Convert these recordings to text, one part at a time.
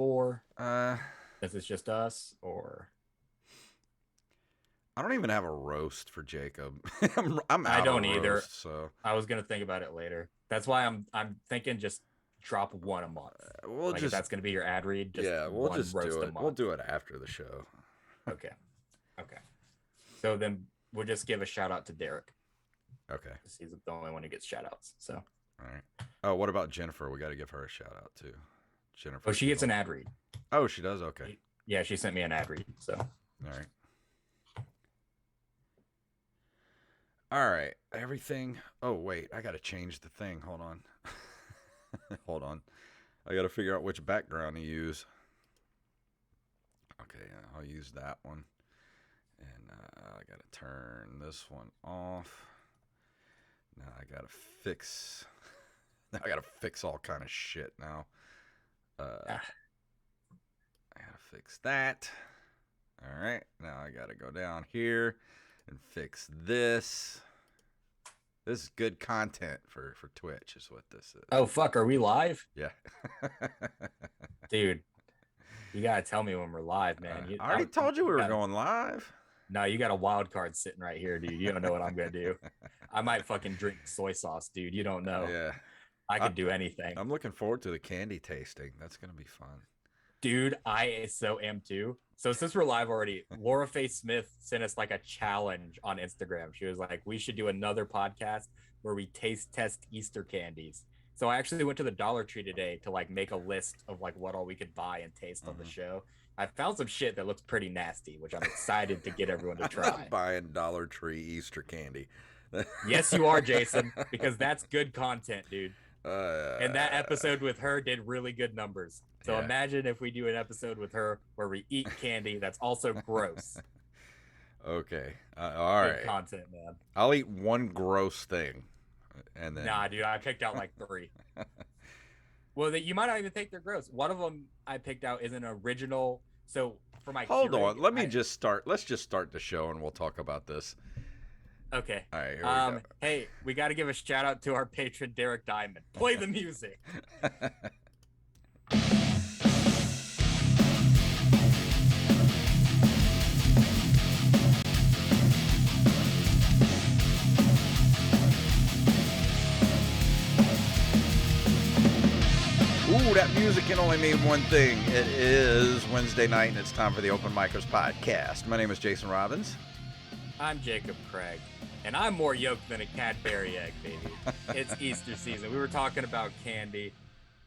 4? Uh, If it's just us, or I don't even have a roast for Jacob. I'm I out of don't either. roast, so I was gonna think about it later. That's why I'm thinking just drop one a month. we'll Like if just that's gonna be your ad read, just we'll one just do roast a it. We'll month. do it after the show. Okay. Okay. So then we'll just give a shout out to Derek Okay. because he's the only one who gets shout outs. So All right. Oh, what about Jennifer? We got to give her a shout out too. oh, Jennifer she gets Kimmel. an ad read. Oh, she does. Okay. Yeah, she sent me an ad read. So All right. All right. Everything. Oh, wait. I got to change the thing. Hold on. Hold on. I got to figure out which background to use. Okay. I'll use that one. And I got to turn this one off. Now I got to fix. Now I got to fix all kind of shit now. ah, I got to fix that. All right. Now I got to go down here and fix this. This is good content for Twitch, is what this is. oh fuck, are we live, Yeah. dude? You gotta tell me when we're live, man. I already told you we You were got going live. no, you got a wild card sitting right here, dude. You don't know what I'm gonna do. I might fucking drink soy sauce, dude. You don't know. Yeah. I I, could do anything. I'm looking forward to the candy tasting. That's going to be fun. Dude, I so am too. So since we're live already, Laura Faye Smith sent us like a challenge on Instagram. She was like, we should do another podcast where we taste test Easter candies. So I actually went to the Dollar Tree today to like make a list of like what all we could buy and taste on the Mm-hmm. show. I found some shit that looks pretty nasty, which I'm excited to get everyone to I'm not try. buying Dollar Tree Easter candy. Yes, you are, Jason, because that's good content, dude. And that uh, episode with her did really good numbers. So yeah. imagine if we do an episode with her where we eat candy that's also gross. Okay. All Good right. content, man. I'll eat one gross thing, and then. Nah, dude, I picked out like 3. Well, you might not even think they're gross. One of them I picked out is an original. So for my Hold on. Keurig, Let me just start. Let's just start the show, and we'll talk about this. okay. All right. Here we Hey, we got to give a shout out to our patron Derek Diamond. Play the music. go. Ooh, that music can only mean one thing. It is Wednesday night, and it's time for the Open Micers podcast. My name is Jason Robbins. I'm Jacob Craig, and I'm more yolk than a Cadbury egg, baby. It's Easter season. We were talking about candy.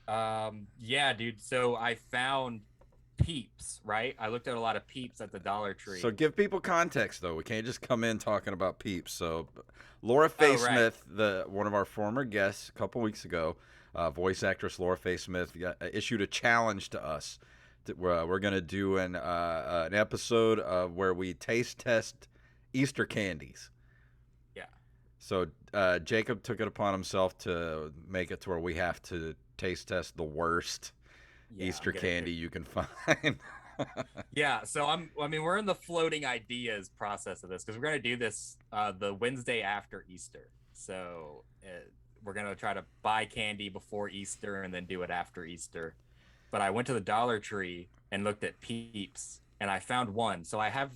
Yeah, dude. So I found Peeps, right? I looked at a lot of Peeps at the Dollar Tree. So give people context, though. We can't just come in talking about Peeps. So Laura Faye Oh, right. Smith, one of our former guests a couple weeks ago, voice actress Laura Faye Smith, issued a challenge to us. We're going to do an episode where we taste test Easter candies. Yeah. So Jacob took it upon himself to make it to where we have to taste test the worst Yeah, Easter candy you can find. Yeah, so I mean, we're in the floating ideas process of this because we're gonna do this the Wednesday after Easter. So we're gonna try to buy candy before Easter and then do it after Easter. But I went to the Dollar Tree and looked at Peeps, and I found one. So I have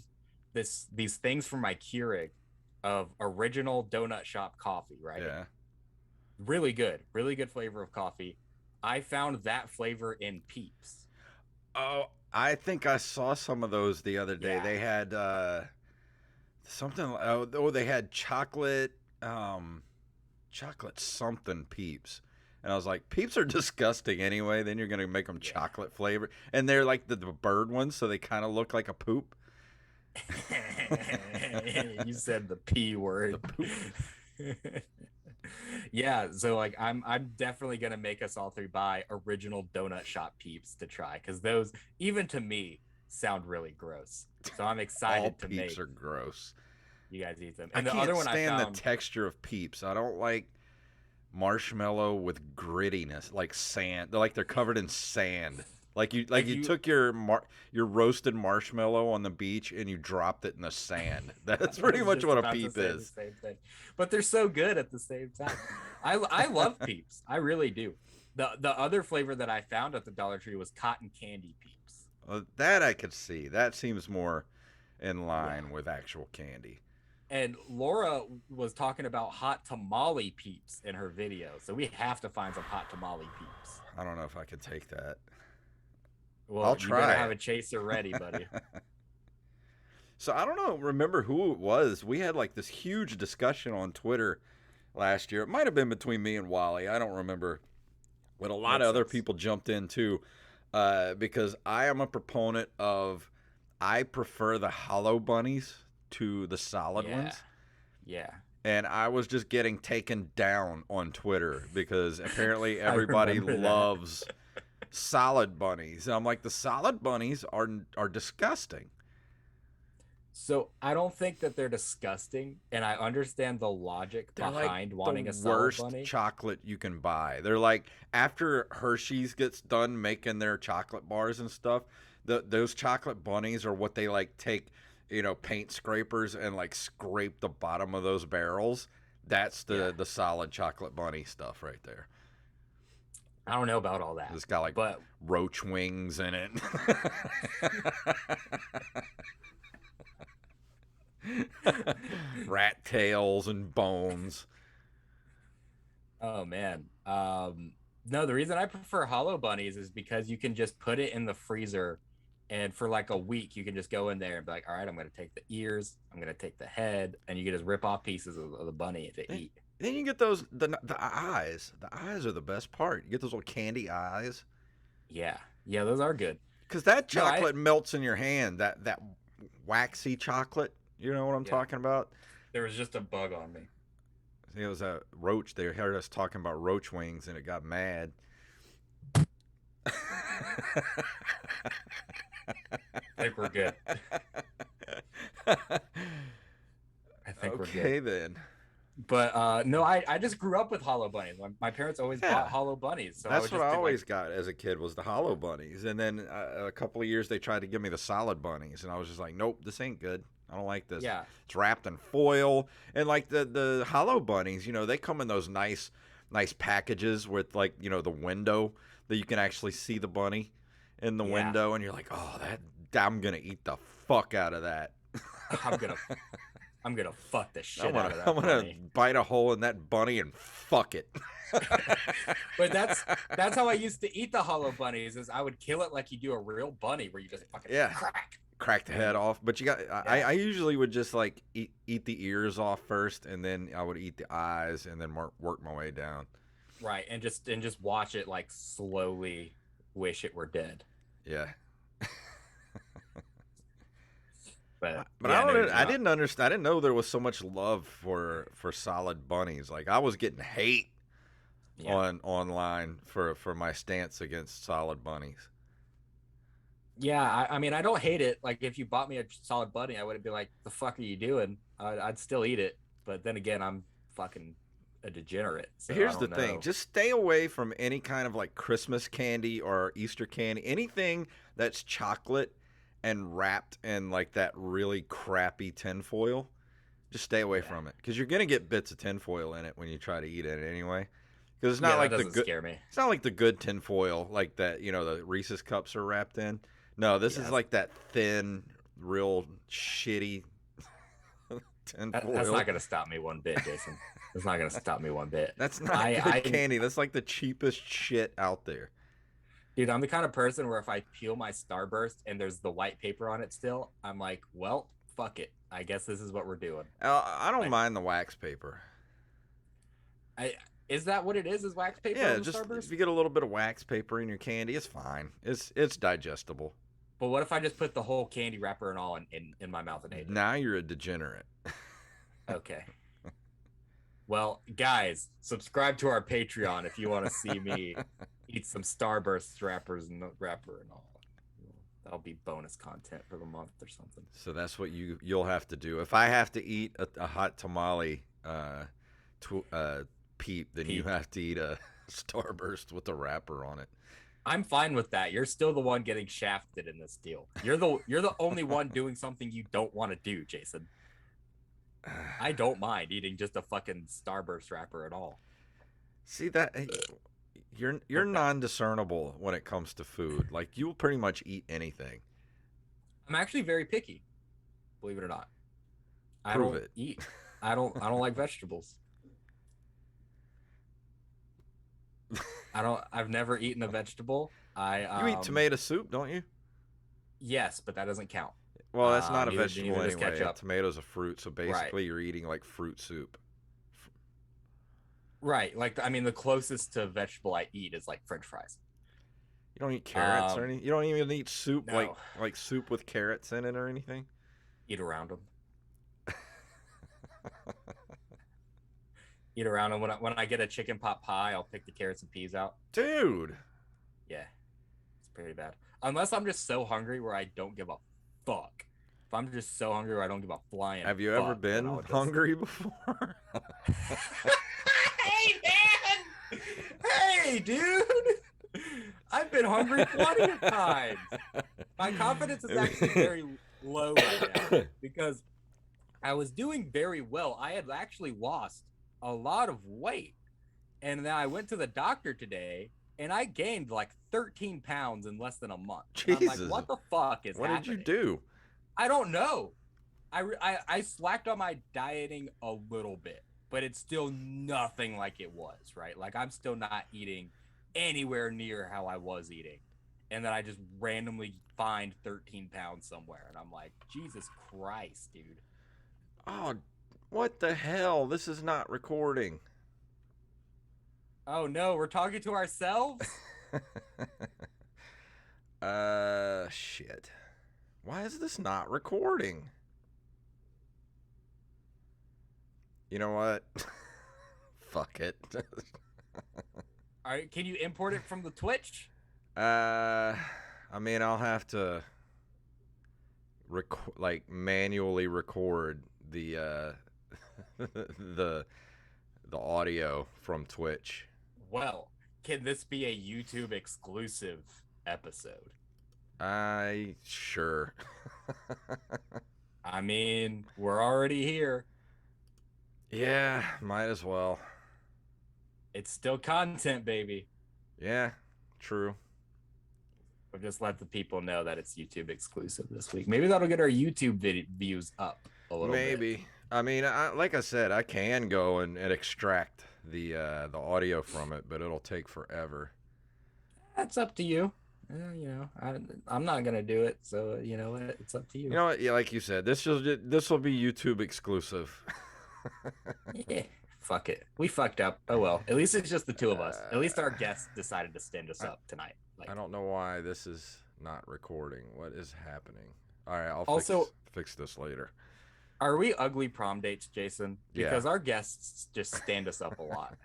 these things from my Keurig of original donut shop coffee, right? Yeah. Really good flavor of coffee. I found that flavor in Peeps. Oh, I think I saw some of those the other day. Yeah. They had something. They had chocolate something Peeps, and I was like, Peeps are disgusting anyway. Then you're gonna make them Yeah. chocolate flavored, and they're like the bird ones, so they kind of look like a poop. You said the P The word. poop. Yeah, so like I'm definitely gonna make us all 3 buy original donut shop Peeps to try because those even to me sound really gross. So I'm All excited to Peeps make are gross. you guys eat them. I And the can't other one I stand the found, texture of Peeps. I don't like marshmallow with grittiness, like sand. They're like they're covered in sand. like You you took your roasted marshmallow on the beach and you dropped it in the sand. That's I pretty was much just what a about to peep say the is. same thing, but they're so good at the same time. I love Peeps. I really do. The other flavor that I found at the Dollar Tree was cotton candy peeps. That I could see. That seems more in Yeah. line with actual candy. And Laura was talking about hot tamale peeps in her video, so we have to find some hot tamale peeps. I don't know if I could take that. I'll Well, you better try have it. a chaser ready, buddy. So I don't know, remember who it was. We had like this huge discussion on Twitter last year. It might have been between me and Wally. I don't remember. But a lot of Makes other sense. people jumped in too, because I am a proponent of, I prefer the hollow bunnies to the solid Yeah. ones. Yeah. And I was just getting taken down on Twitter because apparently I everybody remember that. loves solid bunnies. And I'm like, the solid bunnies are disgusting. So I don't think that they're disgusting, and I understand the logic They're like behind the wanting a solid worst bunny. chocolate you can buy. They're like, after Hershey's gets done making their chocolate bars and stuff, those chocolate bunnies are what they like take, paint scrapers and like scrape the bottom of those barrels. That's Yeah. the solid chocolate bunny stuff right there. I don't know about all that, It's got like but roach wings in it. Rat tails and bones. oh man. No, the reason I prefer hollow bunnies is because you can just put it in the freezer, and for like a week you can just go in there and be like, all right, I'm going to take the ears, I'm going to take the head, and you can just rip off pieces of the bunny to eat. Then you get those the eyes. The eyes are the best part. You get those little candy eyes. Yeah. Yeah, those are good. Because that No, I chocolate melts in your hand. That waxy chocolate. You know what I'm yeah, talking about? there was just a bug on me. It was a roach. They heard us talking about roach wings, and it got mad. I think we're good. I think we're good. Okay then. But no, I just grew up with hollow bunnies. My parents always Yeah. bought hollow bunnies, so I That's would what just I do, always like, got as a kid was the hollow bunnies, and then a couple of years they tried to give me the solid bunnies, and I was just like, nope, this ain't good. I don't like this. yeah, It's wrapped in foil, and like the hollow bunnies, they come in those nice packages with like the window that you can actually see the bunny in the Yeah. window, and you're like, oh, I'm gonna eat the fuck out of that. I'm gonna fuck the shit I'm out of that gonna bunny. bite a hole in that bunny and fuck it. But that's how I used to eat the hollow bunnies. Is I would kill it like you do a real bunny, where you just fucking Yeah. crack. The head off, but you got I, Yeah. I usually would just like eat the ears off first, and then I would eat the eyes, and then work my way down. Right, and just watch it like slowly wish it were dead. Yeah, But but yeah, I don't no, I didn't understand. I didn't know there was so much love for solid bunnies. Like I was getting hate yeah. online for my stance against solid bunnies. Yeah, I mean, I don't hate it. Like, if you bought me a solid bunny, I would be like, "The fuck are you doing?" I'd still eat it. But then again, I'm fucking a degenerate, so I Here's the don't thing: know. just stay away from any kind of like Christmas candy or Easter candy. Anything that's chocolate and wrapped in like that really crappy tinfoil. Just stay away Yeah, from it because you're gonna get bits of tinfoil in it when you try to eat it anyway. Because it's yeah, not that like the doesn't good. scare me. It's not like the good tinfoil like that. The Reese's cups are wrapped in. No, this is Yeah, like that thin, real shitty that's tinfoil. not gonna stop me one bit, Jason. That's not gonna stop me one bit. That's not I, good I, candy. That's like the cheapest shit out there. dude, I'm the kind of person where if I peel my Starburst and there's the white paper on it still, I'm like, well, fuck it. I guess this is what we're doing. I don't Like, mind the wax paper. is that what it is? Is wax paper Yeah, on the just Starburst? if you get a little bit of wax paper in your candy, it's fine. It's digestible. But what if I just put the whole candy wrapper and all in my mouth and ate it? Now you're a degenerate. Okay. Well, guys, subscribe to our Patreon if you want to see me eat some Starburst wrappers and wrapper and all. That'll be bonus content for the month or something. So that's what you'll have to do. If I have to eat a hot tamale peep, then you Peep. have to eat a Starburst with a wrapper on it. I'm fine with that. You're still the one getting shafted in this deal. You're the only one doing something you don't want to do, Jason. I don't mind eating just a fucking Starburst wrapper at all. See that you're non-discernible when it comes to food. Like you'll pretty much eat anything. I'm actually very picky, believe it or not. I Prove don't it. eat. I don't like vegetables. I've never eaten a vegetable. I You eat tomato soup, don't you? yes, but that doesn't count. Well, that's not a Neither vegetable does anyway. A ketchup. tomato's a fruit, so Right. basically you're eating like fruit soup. Right. Like I mean the closest to vegetable I eat is like French fries. You don't eat carrots or Um anything. You don't even eat soup no. like soup with carrots in it or anything. Eat around them. Eat around them. When I get a chicken pot pie, I'll pick the carrots and peas out. Dude. Yeah. It's pretty bad. Unless I'm just so hungry where I don't give a fuck. If I'm just so hungry where I don't give a flying Have you fuck, ever then been I'll just hungry before? Hey man! Hey dude! I've been hungry plenty of times. My confidence is actually very low right now because I was doing very well. I had actually lost a lot of weight. And then I went to the doctor today and I gained like 13 pounds in less than a month. And I'm like, Jesus. what the fuck is What happening? did you do? I don't know. I slacked on my dieting a little bit, but it's still nothing like it was, right? Like I'm still not eating anywhere near how I was eating. And then I just randomly find 13 pounds somewhere. And I'm like, Jesus Christ, dude. Oh, what the hell? This is not recording. Oh no, we're talking to ourselves? Shit. Why is this not recording? You know what? Fuck it. All right, can you import it from the Twitch? I mean, I'll have to manually record the the audio from Twitch. Well, can this be a YouTube exclusive episode? Sure. I mean, we're already here. Yeah, might as well. It's still content, baby. Yeah, true. We'll just let the people know that it's YouTube exclusive this week. Maybe that'll get our YouTube views up a little bit. Maybe. I mean, like I said, I can go and extract the audio from it, but it'll take forever. That's up to you. I'm not gonna do it, so you know what? It's up to you. You know what? Yeah, like you said, this will be YouTube exclusive. Yeah, fuck it. We fucked up. Oh well. At least it's just the two of us. At least our guest decided to stand us up tonight. I don't know why this is not recording. What is happening? All right, I'll fix this later. Are we ugly prom dates, Jason? Because our guests just stand us up a lot.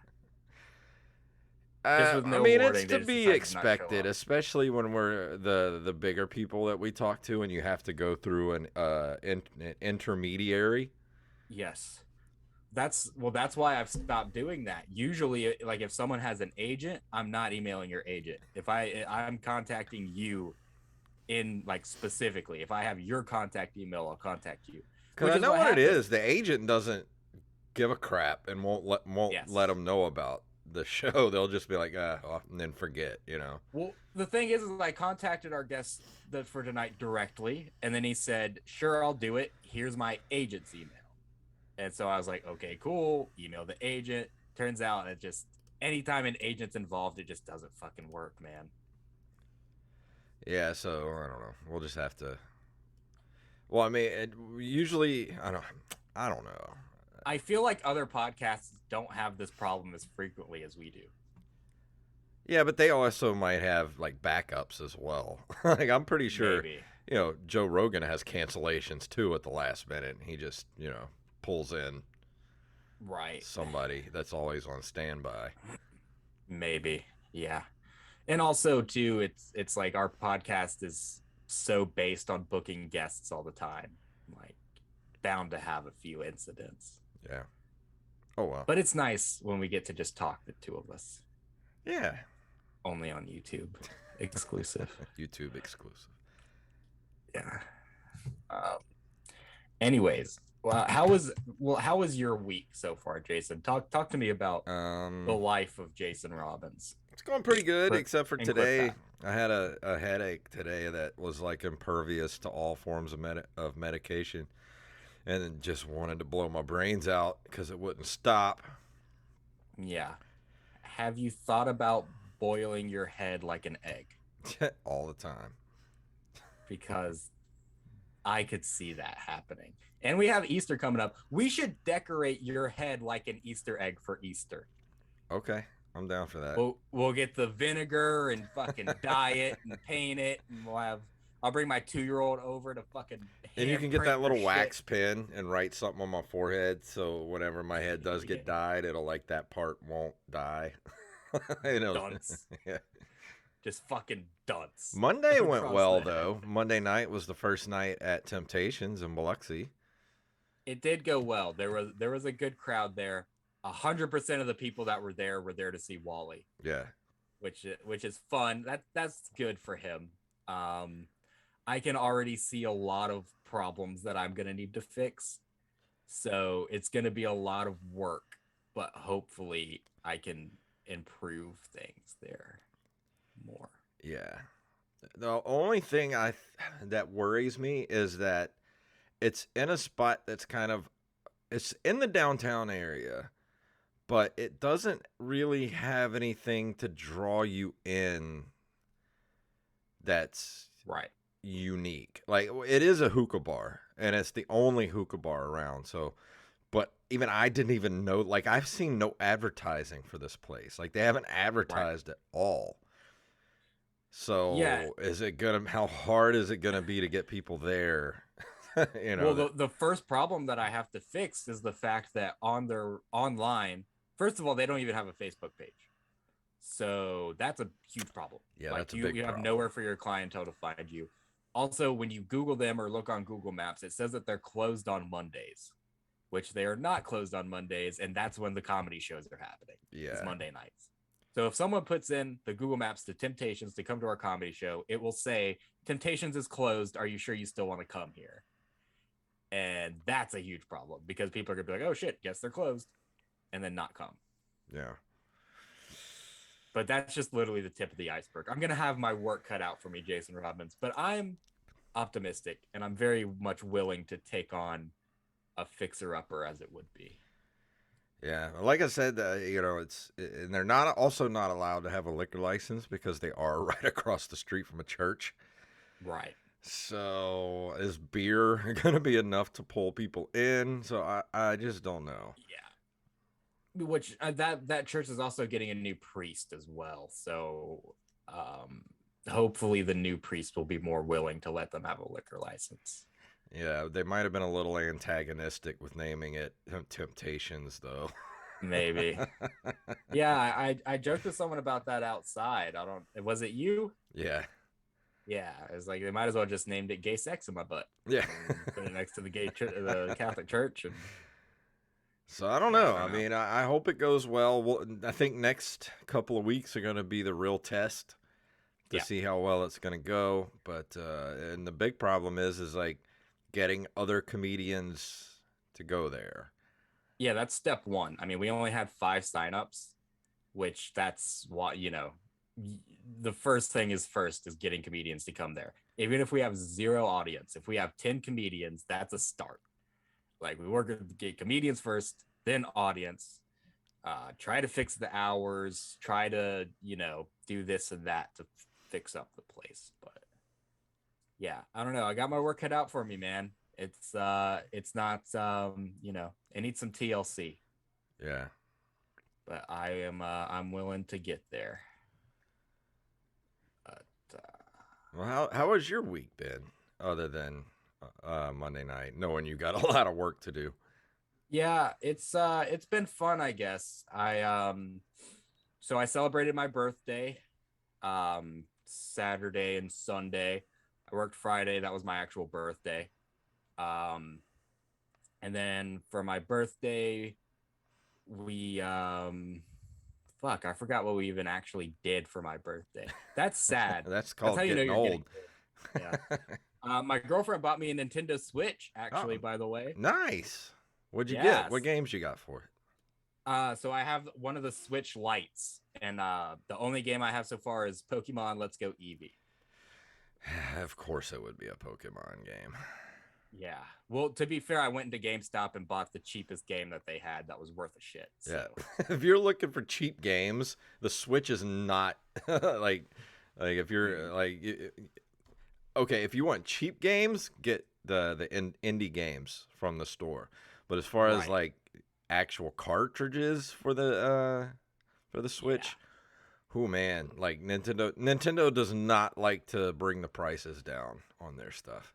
I mean, it's to be expected, especially when we're the bigger people that we talk to, and you have to go through an intermediary. Yes, that's why I've stopped doing that. Usually, like if someone has an agent, I'm not emailing your agent. If I'm contacting you in like specifically, if I have your contact email, I'll contact you. Because I know what it is. The agent doesn't give a crap and won't let them know about the show. They'll just be like, and then forget, you know. Well, the thing is I contacted our guest for tonight directly, and then he said, "Sure, I'll do it. Here's my agent's email." And so I was like, "Okay, cool." Email the agent. Turns out it just anytime an agent's involved, it just doesn't fucking work, man. Yeah, so I don't know. We'll just have to. Well, I mean, usually I don't know. I feel like other podcasts don't have this problem as frequently as we do. Yeah, but they also might have like backups as well. Like I'm pretty sure, Maybe. You know, Joe Rogan has cancellations too at the last minute. He just, pulls in somebody that's always on standby. Maybe, yeah. And also too, it's like our podcast is so based on booking guests all the time, like bound to have a few incidents. Yeah. Oh well. But it's nice when we get to just talk, the two of us. Yeah. Only on YouTube, exclusive. YouTube exclusive. Yeah. Anyways, how was your week so far, Jason? Talk to me about the life of Jason Robbins. It's going pretty good, Clip except for and clip today. that. I had a headache today that was like impervious to all forms of medication, and then just wanted to blow my brains out because it wouldn't stop. Yeah. Have you thought about boiling your head like an egg? All the time. Because I could see that happening. And we have Easter coming up. We should decorate your head like an Easter egg for Easter. Okay, I'm down for that. We'll get the vinegar and fucking dye it and paint it, and I'll bring my 2-year-old over to fucking And you can get handprint that your little shit. wax pen and write something on my forehead, so whenever my head does Yeah. get dyed, it'll like that part won't die. You know, Dunce. yeah. Just fucking dunce. Monday went Across well the head. though. Monday night was the first night at Temptations in Biloxi. It did go well. There was a good crowd there. 100% of the people that were there to see Wally, Yeah, which is fun. That's good for him. I can already see a lot of problems that I'm gonna need to fix, so it's gonna be a lot of work. But hopefully, I can improve things there more. yeah. The only thing that worries me is that it's in a spot that's it's in the downtown area, but it doesn't really have anything to draw you in that's Right. unique. Like it is a hookah bar, and it's the only hookah bar around. So, but even I didn't even know. Like I've seen no advertising for this place. Like they haven't Right. advertised at all. Yeah. So, how hard is it gonna be to get people there? you know Well, that. the first problem that I have to fix is the fact that on their online, first of all, they don't even have a Facebook page. So that's a huge problem. Yeah, Like that's a big you have problem. nowhere for your clientele to find you. Also, when you Google them or look on Google Maps, it says that they're closed on Mondays, which they are not closed on Mondays, and that's when the comedy shows are happening. It's Yeah, Monday nights. So if someone puts in the Google Maps to Temptations to come to our comedy show, it will say Temptations is closed. Are you sure you still want to come here? And that's a huge problem because people are gonna be like, "Oh shit, guess they're closed," and then not come. yeah, But that's just literally the tip of the iceberg. I'm gonna have my work cut out for me, Jason Robbins, but I'm optimistic and I'm very much willing to take on a fixer upper as it would be. yeah. Like I said, and they're not allowed to have a liquor license because they are right across the street from a church. Right. So is beer going to be enough to pull people in? So I just don't know. Yeah. Which that church is also getting a new priest as well. So hopefully the new priest will be more willing to let them have a liquor license. Yeah, they might have been a little antagonistic with naming it Temptations, though. Maybe. Yeah, I joked with someone about that outside. I don't. Was it you? Yeah, Yeah, it's like they might as well just named it "Gay Sex in My Butt." yeah. And put it next to the Catholic Church, and So I don't yeah, I know. don't I know. mean, I hope it goes well. I think next couple of weeks are going to be the real test to Yeah, see how well it's going to go. But and the big problem is like getting other comedians to go there. yeah, that's step one. I mean, we only had 5 signups, which that's what the first thing is getting comedians to come there. Even if we have 0 audience, if we have 10 comedians, that's a start. Like we work with get comedians first, then audience. Try to fix the hours. Try to do this and that to fix up the place. But yeah, I don't know. I got my work cut out for me, man. It's not it needs some TLC, Yeah. but I'm willing to get there. But Well, how has your week been other than Monday night, knowing you got a lot of work to do? yeah, it's been fun, I guess. So I celebrated my birthday Saturday and Sunday. I worked Friday, that was my actual birthday. And then for my birthday, we fuck, I forgot what we even actually did for my birthday. That's sad. That's That's called how you know getting you're old. getting old. Yeah. My girlfriend bought me a Nintendo Switch, actually, Oh, by the way. nice. What'd you get? Yes. What games you got for it? So I have one of the Switch lights. And the only game I have so far is Pokemon Let's Go Eevee. Of course, it would be a Pokemon game. Yeah. Well, to be fair, I went into GameStop and bought the cheapest game that they had that was worth a shit. Yeah, So if you're looking for cheap games, the Switch is not like if you're mm, okay, if you want cheap games, get the indie games from the store. But as far as right. like actual cartridges for the Yeah. Switch, who man, like Nintendo does not like to bring the prices down on their stuff.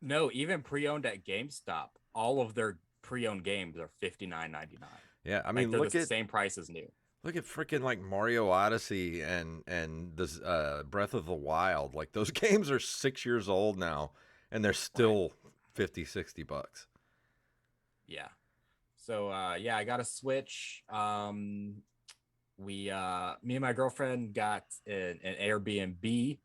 No, even pre-owned at GameStop, all of their pre-owned games are $59.99. Yeah, I Like mean they're the look at same price as new. look at freaking like Mario Odyssey and this Breath of the Wild. Like those games are 6 years old now, and they're Right. still 50-60 bucks. Yeah. So yeah, I got a Switch. We me and my girlfriend got an Airbnb,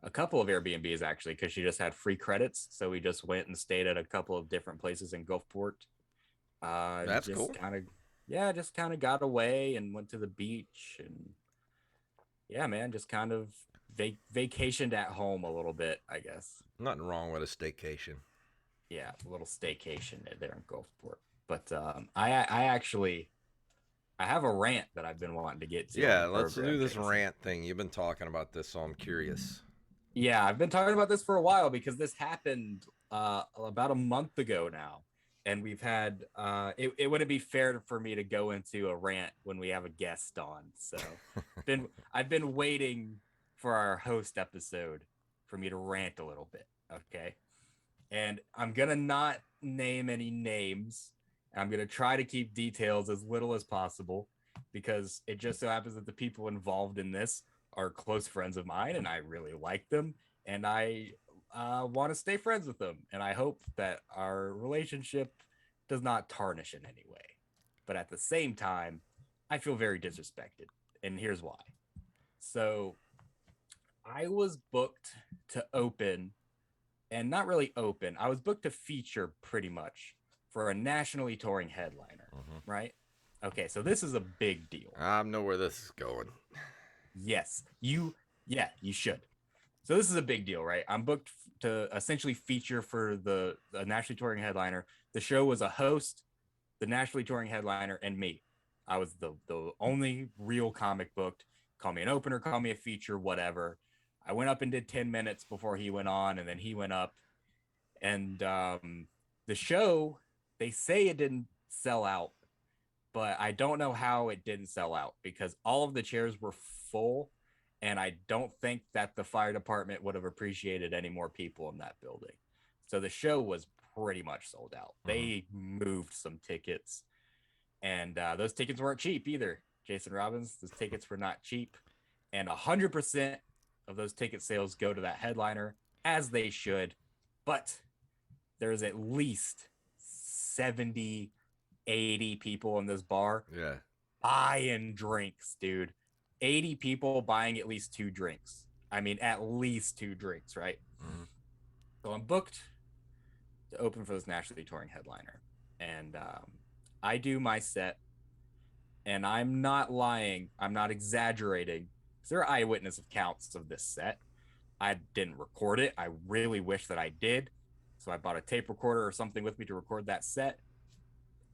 a couple of Airbnbs actually, because she just had free credits. So we just went and stayed at a couple of different places in Gulfport. That's Just cool. kind of yeah, just kind of got away and went to the beach and yeah, man, just kind of vacationed at home a little bit, I guess. Nothing wrong with a staycation. Yeah, a little staycation there in Gulfport. But I actually I have a rant that I've been wanting to get to on the Yeah, let's do program, this Jason. rant thing. You've been talking about this, so I'm curious. Yeah, I've been talking about this for a while because this happened about a month ago now. And we've had it wouldn't be fair for me to go into a rant when we have a guest on. So been I've been waiting for our host episode for me to rant a little bit. Okay. And I'm gonna not name any names. I'm gonna try to keep details as little as possible because it just so happens that the people involved in this are close friends of mine, and I really like them, and I want to stay friends with them, and I hope that our relationship does not tarnish in any way. But at the same time, I feel very disrespected, and here's why. So I was booked to open and not really open. I was booked to feature pretty much for a nationally touring headliner, Hmm. right? Okay, so this is a big deal. I know where this is going. Yes, yeah, you should. So this is a big deal, right? I'm booked to essentially feature for the nationally touring headliner. The show was a host, the nationally touring headliner, and me. I was the only real comic booked. Call me an opener, call me a feature, whatever. I went up and did 10 minutes before he went on, and then he went up and the show, they say it didn't sell out, but I don't know how it didn't sell out because all of the chairs were full, and I don't think that the fire department would have appreciated any more people in that building. So the show was pretty much sold out. Hmm. They moved some tickets, and those tickets weren't cheap either. Jason Robbins, those tickets were not cheap, and 100% of those ticket sales go to that headliner, as they should. But there's at least 70, 80 people in this bar Yeah. buying drinks, dude. 80 people buying at least two drinks. I mean, at least two drinks, right? Hmm. So I'm booked to open for this nationally touring headliner. And I do my set, and I'm not lying. I'm not exaggerating. There are eyewitness accounts of this set. I didn't record it. I really wish that I did. So I bought a tape recorder or something with me to record that set.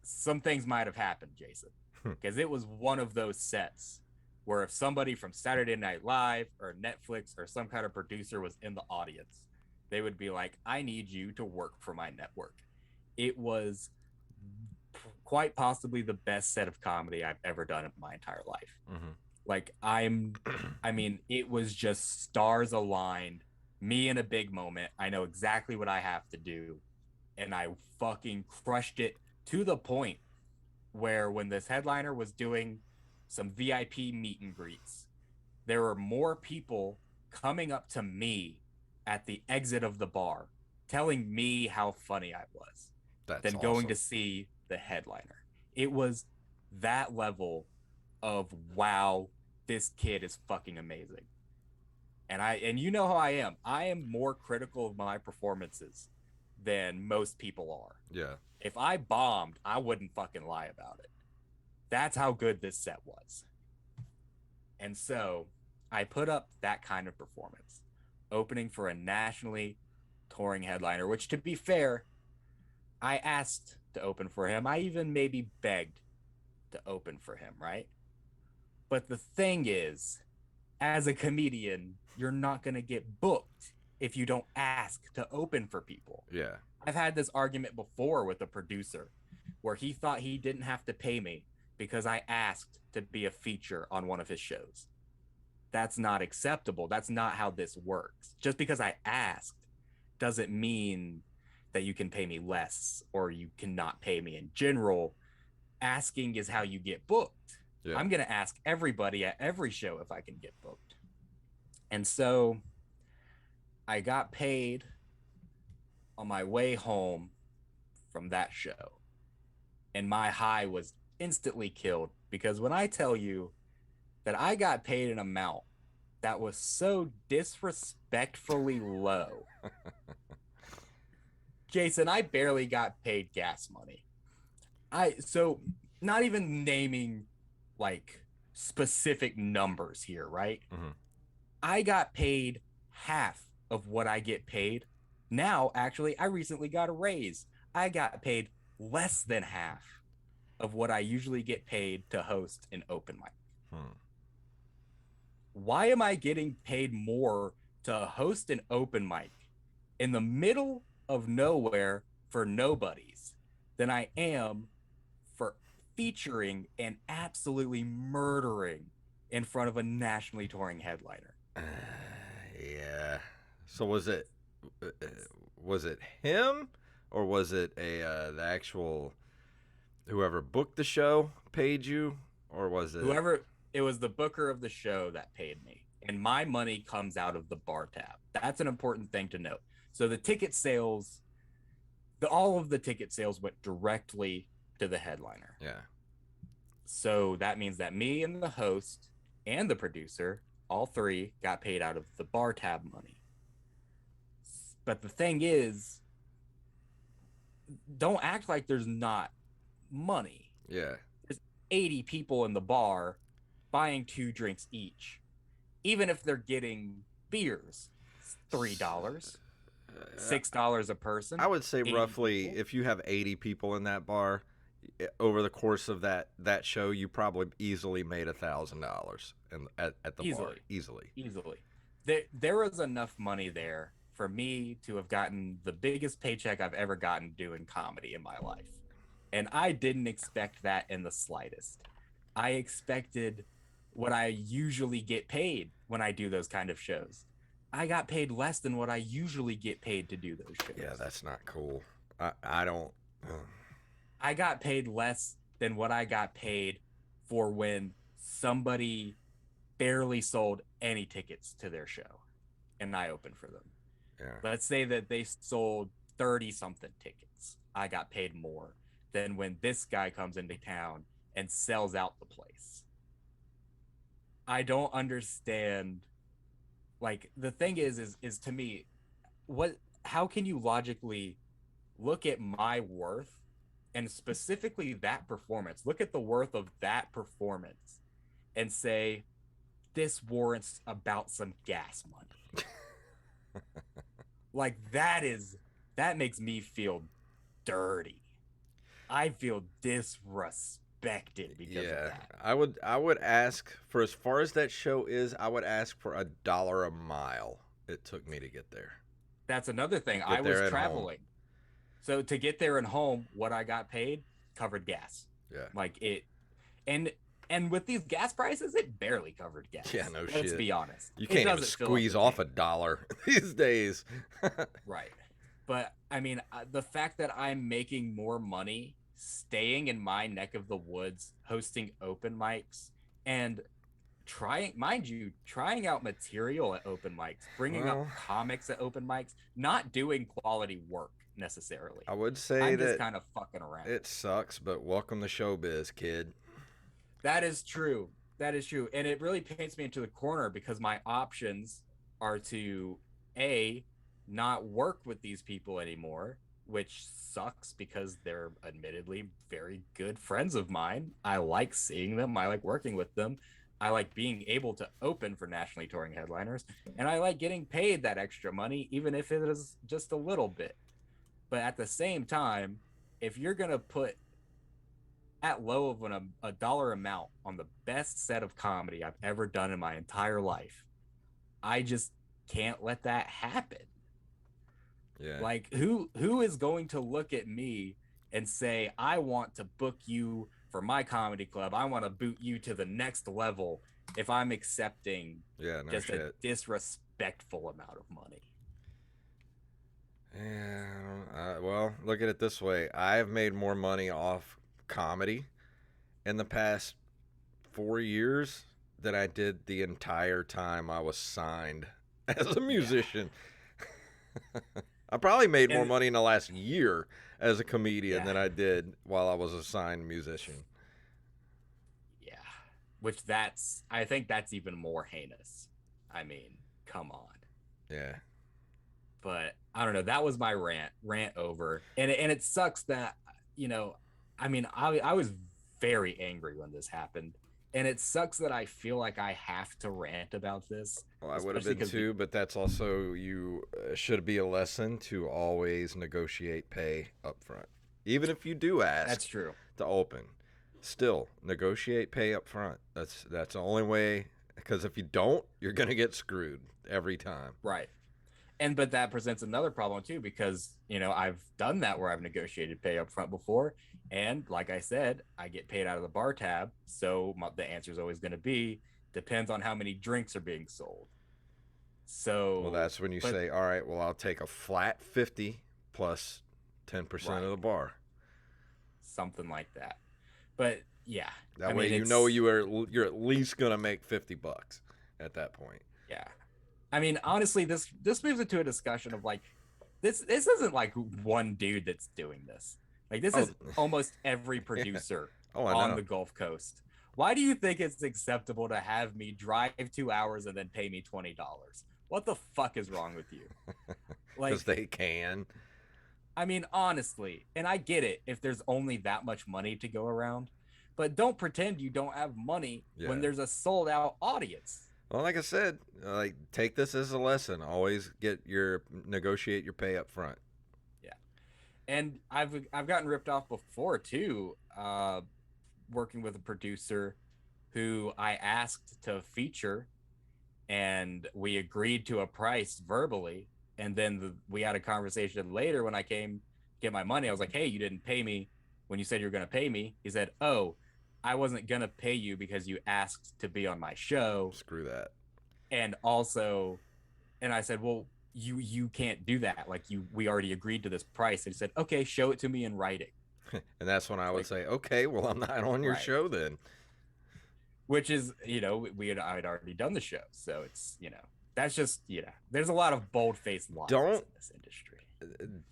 Some things might have happened, Jason, because it was one of those sets where if somebody from Saturday Night Live or Netflix or some kind of producer was in the audience, they would be like, I need you to work for my network. It was quite possibly the best set of comedy I've ever done in my entire life. Hmm. Like, I mean, it was just stars aligned, me in a big moment. I know exactly what I have to do. And I fucking crushed it to the point where when this headliner was doing some VIP meet and greets, there were more people coming up to me at the exit of the bar telling me how funny I was That's than going to awesome. see the headliner. It was that level of wow, this kid is fucking amazing. And you know how I am. I am more critical of my performances than most people are. Yeah. If I bombed, I wouldn't fucking lie about it. That's how good this set was. And so I put up that kind of performance, opening for a nationally touring headliner, which, to be fair, I asked to open for him. I even maybe begged to open for him, right? But the thing is, as a comedian, you're not going to get booked if you don't ask to open for people. Yeah. I've had this argument before with a producer where he thought he didn't have to pay me because I asked to be a feature on one of his shows. That's not acceptable. That's not how this works. Just because I asked doesn't mean that you can pay me less or you cannot pay me in general. Asking is how you get booked. Yeah. I'm going to ask everybody at every show if I can get booked. And so I got paid on my way home from that show. And my high was instantly killed because when I tell you that I got paid an amount that was so disrespectfully low, Jason, I barely got paid gas money. So not even naming like specific numbers here, right? Mm-hmm. I got paid half of what I get paid. Now, actually, I recently got a raise. I got paid less than half of what I usually get paid to host an open mic. Why am I getting paid more to host an open mic in the middle of nowhere for nobodies than I am for featuring and absolutely murdering in front of a nationally touring headliner? Yeah. So uh, was it him or was it the actual whoever booked the show paid you, or was it Whoever, it was the booker of the show that paid me, and my money comes out of the bar tab. That's an important thing to note. So the ticket sales, all of the ticket sales went directly to the headliner. Yeah. So that means that me and the host and the producer, all three, got paid out of the bar tab money. But the thing is, don't act like there's not money. Yeah. There's 80 people in the bar buying 2 drinks each. Even if they're getting beers, $3, $6 a person. I would say 80 roughly people. if you have 80 people in that bar over the course of that show, you probably easily made $1,000 at the bar. Easily. There was enough money there for me to have gotten the biggest paycheck I've ever gotten doing comedy in my life. And I didn't expect that in the slightest. I expected what I usually get paid when I do those kind of shows. I got paid less than what I usually get paid to do those shows. Yeah, that's not cool. I don't. I got paid less than what I got paid for when somebody barely sold any tickets to their show and I opened for them. Yeah. Let's say that they sold 30 something tickets. I got paid more than when this guy comes into town and sells out the place. I don't understand. Like, the thing is to me, how can you logically look at my worth and specifically that performance, look at the worth of that performance and say this warrants about some gas money? Like, that makes me feel dirty. I feel disrespected because of that. I would ask for, as far as that show is, I would ask for $1 a mile it took me to get there. That's another thing. Get I there was and traveling. So to get there and home, what I got paid covered gas. Yeah. Like it, and with these gas prices, it barely covered gas. Yeah, no shit. Let's be honest. You can't even squeeze off $1 these days. Right. But I mean, the fact that I'm making more money staying in my neck of the woods, hosting open mics, and trying out material at open mics, bringing up comics at open mics, not doing quality work necessarily. I would say I'm that just kind of fucking around. it sucks, but welcome to showbiz, kid. That is true. That is true. And it really paints me into the corner because my options are to not work with these people anymore, which sucks because they're admittedly very good friends of mine. I like seeing them. I like working with them. I like being able to open for nationally touring headliners, and I like getting paid that extra money, even if it is just a little bit. But at the same time, if you're gonna put at low of a dollar amount on the best set of comedy I've ever done in my entire life, I just can't let that happen. Yeah. Like who is going to look at me and say, I want to book you for my comedy club. I want to boot you to the next level if I'm accepting Yeah, no just a shit. disrespectful amount of money. Yeah, well, look at it this way. I've made more money off comedy in the past 4 years than I did the entire time I was signed as a Yeah. musician. I probably made more And money in the last year as a comedian yeah, than I did while I was a signed musician. yeah. Which that's I think that's even more heinous. I mean, come on. Yeah. But I don't know. That was my rant over, and it sucks that you know, I mean, I was very angry when this happened, and it sucks that I feel like I have to rant about this, Well, I would have especially been because too, but that's also you should be a lesson to always negotiate pay up front. Even if you do ask that's true, to open, still negotiate pay up front. That's the only way because if you don't, you're going to get screwed every time. right? And but that presents another problem too because I've done that where I've negotiated pay up front before, and like I said, I get paid out of the bar tab, so the answer is always going to be depends on how many drinks are being sold. Well, So, that's when you but say, "All right, well, I'll take a flat 50 plus 10% of right, the bar." something like that. But yeah, I That way mean, you know it's you're at least going to make 50 bucks at that point. yeah. I mean, honestly, this moves into a discussion of like this isn't like one dude that's doing this. Like this Oh, is almost every yeah. producer Oh, I on know. the Gulf Coast. Why do you think it's acceptable to have me drive 2 hours and then pay me $20? What the fuck is wrong with you? Cuz Like, they can. I mean, honestly, and I get it if there's only that much money to go around, but don't pretend you don't have money when Yeah. there's a sold out audience. Well, like I said, like take this as a lesson. Always negotiate your pay up front. Yeah. And I've gotten ripped off before too, working with a producer who I asked to feature, and we agreed to a price verbally, and then we had a conversation later when I came get my money. I was like, "Hey, you didn't pay me when you said you were going to pay me." He said, "Oh, I wasn't going to pay you because you asked to be on my show." Screw that. And also, and I said, "Well, you can't do that. Like we already agreed to this price." And he said, "Okay, show it to me in writing." And that's when I It's would like, say, "Okay, well, I'm not on your right. show then." Which is, I'd already done the show. So it's, that's just, there's a lot of bold faced liars Don't in this industry.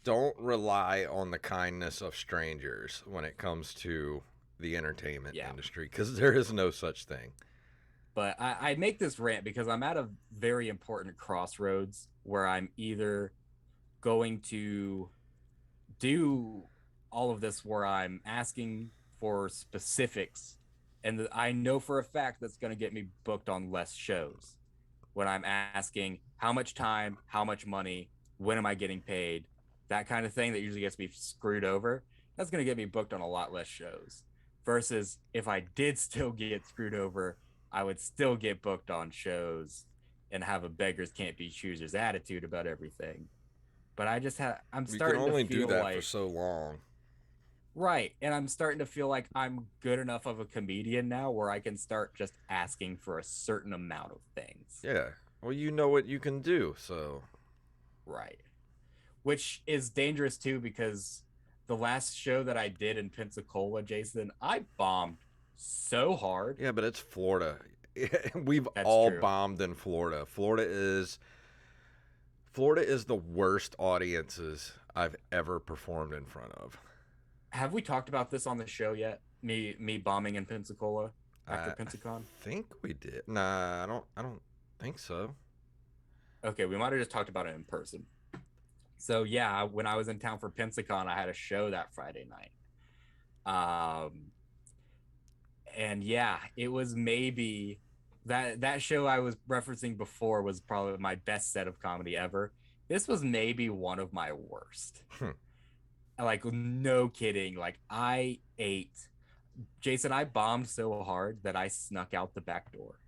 don't rely on the kindness of strangers when it comes to the entertainment Yeah. industry cuz there is no such thing. But I make this rant because I'm at a very important crossroads where I'm either going to do all of this where I'm asking for specifics, and I know for a fact that's going to get me booked on less shows. When I'm asking how much time, how much money, when am I getting paid, that kind of thing that usually gets me screwed over, that's going to get me booked on a lot less shows. Versus if I did still get screwed over, I would still get booked on shows and have a beggars can't be choosers attitude about everything. But I'm You can starting to only do feel that for like so long. right. And I'm starting to feel like I'm good enough of a comedian now where I can start just asking for a certain amount of things. Yeah. Well, you know what you can do, so Right. Which is dangerous too because the last show that I did in Pensacola, Jason, I bombed so hard. yeah, but it's Florida. We've That's all true. bombed in Florida. Florida is the worst audiences I've ever performed in front of. Have we talked about this on the show yet? Me bombing in Pensacola after I Pensacon? think we did. Nah, I don't think so. Okay, we might have just talked about it in person. So yeah, when I was in town for Pensacon, I had a show that Friday night. Um, and yeah, it was maybe That show I was referencing before was probably my best set of comedy ever. This was maybe one of my worst. Hmm. Like no kidding. Like I ate Jason, I bombed so hard that I snuck out the back door.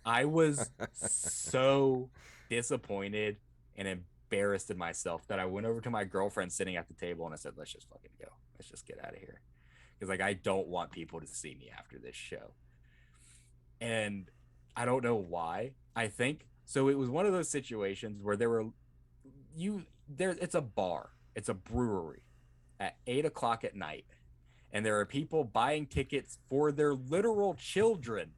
I was so disappointed and embarrassed in myself that I went over to my girlfriend sitting at the table and I said, "Let's just fucking go. Let's just get out of here." Because like I don't want people to see me after this show. And I don't know why. I think so. It was one of those situations where there were you there. It's a bar. It's a brewery at 8 o'clock at night, and there are people buying tickets for their literal children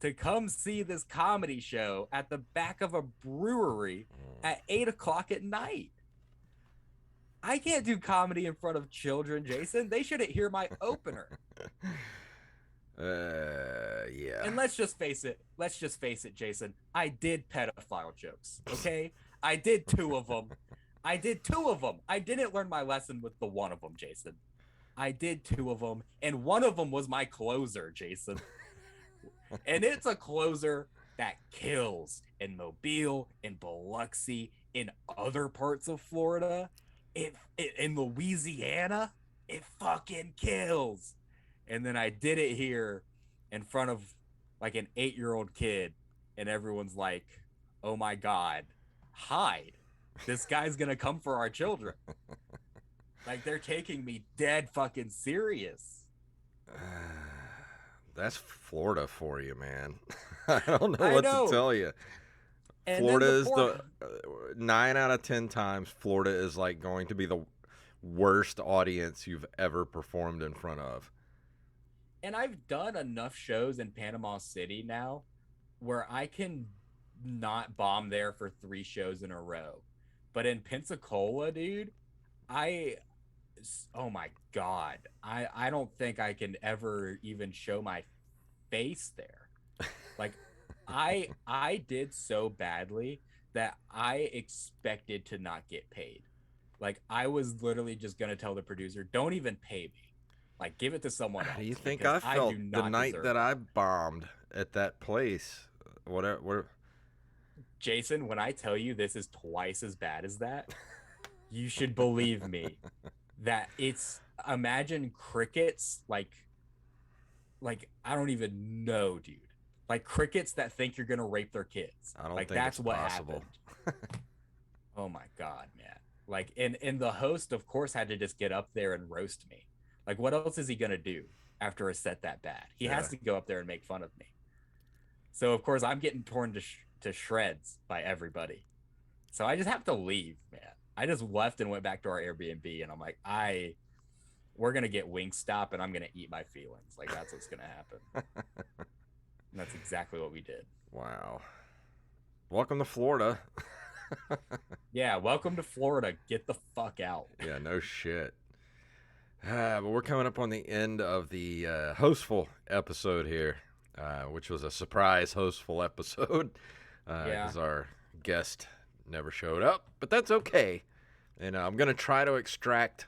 to come see this comedy show at the back of a brewery at 8 o'clock at night. I can't do comedy in front of children, Jason. They shouldn't hear my opener. Yeah. And let's just face it. Let's just face it, Jason. I did pedophile jokes. Okay, I did two of them. I did two of them. I didn't learn my lesson with the one of them, Jason. I did two of them, and one of them was my closer, Jason. And it's a closer that kills in Mobile, in Biloxi, in other parts of Florida, in Louisiana, it fucking kills. And then I did it here in front of like an 8-year-old kid, and everyone's like, "Oh my god, hide! This guy's gonna come for our children." Like they're taking me dead fucking serious. That's Florida for you, man. I don't know I what to know. tell you. And then Florida the is poor 9 out of 10 times. Florida is like going to be the worst audience you've ever performed in front of. and I've done enough shows in Panama City now where I can not bomb there for 3 shows in a row. But in Pensacola, dude, I oh my god. I don't think I can ever even show my face there. Like I did so badly that I expected to not get paid. Like I was literally just going to tell the producer, "Don't even pay me. Like give it to someone How do you else think because I I do felt the not night deserve that it." I bombed at that place? Whatever. Jason, when I tell you this is twice as bad as that, you should believe me that it's imagine crickets like I don't even know, dude. Like crickets that think you're gonna rape their kids. I don't Like think it's that's what possible. happened. Oh my god, man. Like and the host, of course, had to just get up there and roast me. Like, what else is he gonna do after a set that bad? He Yeah. has to go up there and make fun of me. So of course I'm getting torn to shreds by everybody. So I just have to leave, man. I just left and went back to our Airbnb, and I'm like, we're gonna get Wingstop, and I'm gonna eat my feelings. Like that's what's gonna happen. And that's exactly what we did. Wow. Welcome to Florida. Yeah, welcome to Florida. Get the fuck out. Yeah, no shit. But we're coming up on the end of the hostful episode here, which was a surprise hostful episode Yeah, because our guest never showed up, but that's okay. And I'm gonna try to extract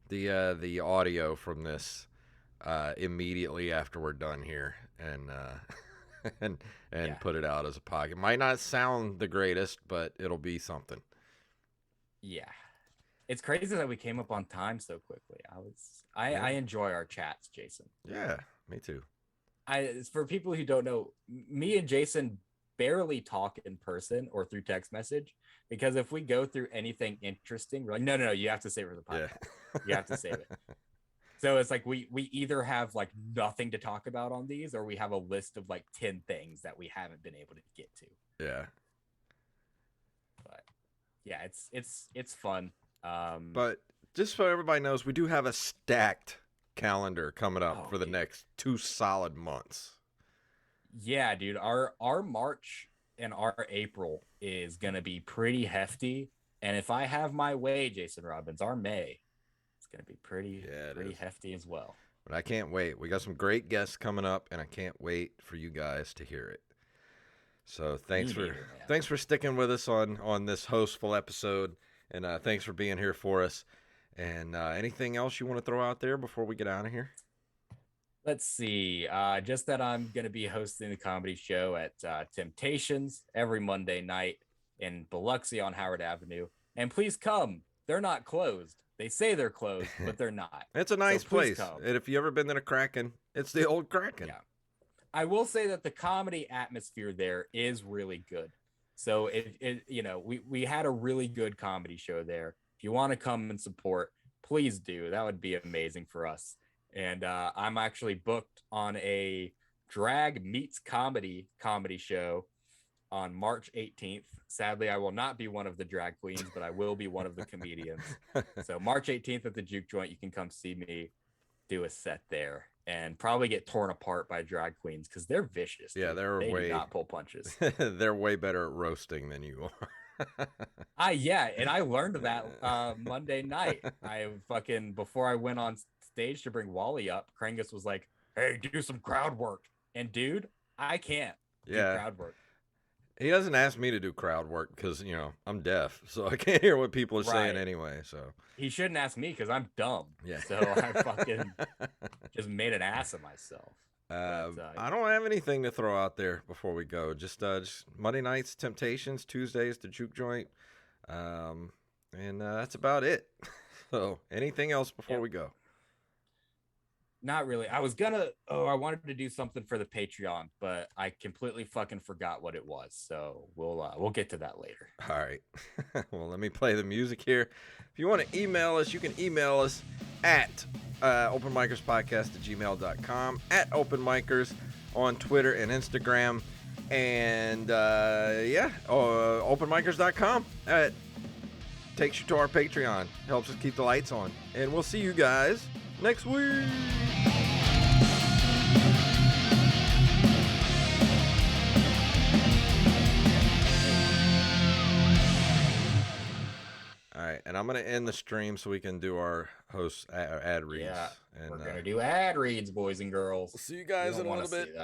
the audio from this immediately after we're done here, and and yeah, put it out as a podcast. It might not sound the greatest, but it'll be something. yeah. It's crazy that we came up on time so quickly. Yeah. I enjoy our chats, Jason. Yeah, me too. For people who don't know, me and Jason barely talk in person or through text message because if we go through anything interesting, we're like, no, you have to save it for the Yeah. podcast. You have to save it. So it's like we either have like nothing to talk about on these, or we have a list of like 10 things that we haven't been able to get to. Yeah. But yeah, it's fun. But just so everybody knows, we do have a stacked calendar coming up Oh, for the dude. next 2 solid months. Yeah, dude, our March and our April is gonna be pretty hefty. And if I have my way, Jason Robbins, our May is gonna be Yeah, it pretty is. hefty as well. But I can't wait. We got some great guests coming up, and I can't wait for you guys to hear it. So Me neither, man. thanks for sticking with us on this hostful episode, and thanks for being here for us. And anything else you want to throw out there before we get out of here? Let's see. Just that I'm going to be hosting the comedy show at Temptations every Monday night in Biloxi on Howard Avenue. And please come. They're not closed. They say they're closed, but they're not. It's a So nice please place. come. And if you ever been to the Kraken, it's the old Kraken. Yeah. I will say that the comedy atmosphere there is really good. So we had a really good comedy show there. If you want to come and support, please do. That would be amazing for us. And I'm actually booked on a drag meets comedy show on March 18th. Sadly, I will not be one of the drag queens, but I will be one of the comedians. So March 18th at the Juke Joint, you can come see me do a set there and probably get torn apart by drag queens because they're vicious. Yeah, dude. They do not pull punches. They're way better at roasting than you are. And I learned that Monday night. Before I went on stage to bring Wally up, Krangus was like, "Hey, do some crowd work." And dude, I can't do crowd work. He doesn't ask me to do crowd work because, I'm deaf, so I can't hear what people are saying anyway. So he shouldn't ask me because I'm dumb. Yeah. So I fucking just made an ass of myself. I don't have anything to throw out there before we go. Just Monday nights, Temptations, Tuesdays, the Juke Joint. And that's about it. So anything else before we go? Not really. I wanted to do something for the Patreon, but I completely fucking forgot what it was. So we'll get to that later. All right. Well, let me play the music here. If you want to email us, you can email us at openmikerspodcast@gmail.com, at openmikers on Twitter and Instagram, and openmikers.com. Takes you to our Patreon. Helps us keep the lights on. And we'll see you guys next week. All right, and I'm going to end the stream so we can do our host ad reads. Yeah, and we're going to do ad reads, boys and girls. We'll see you guys in a little bit.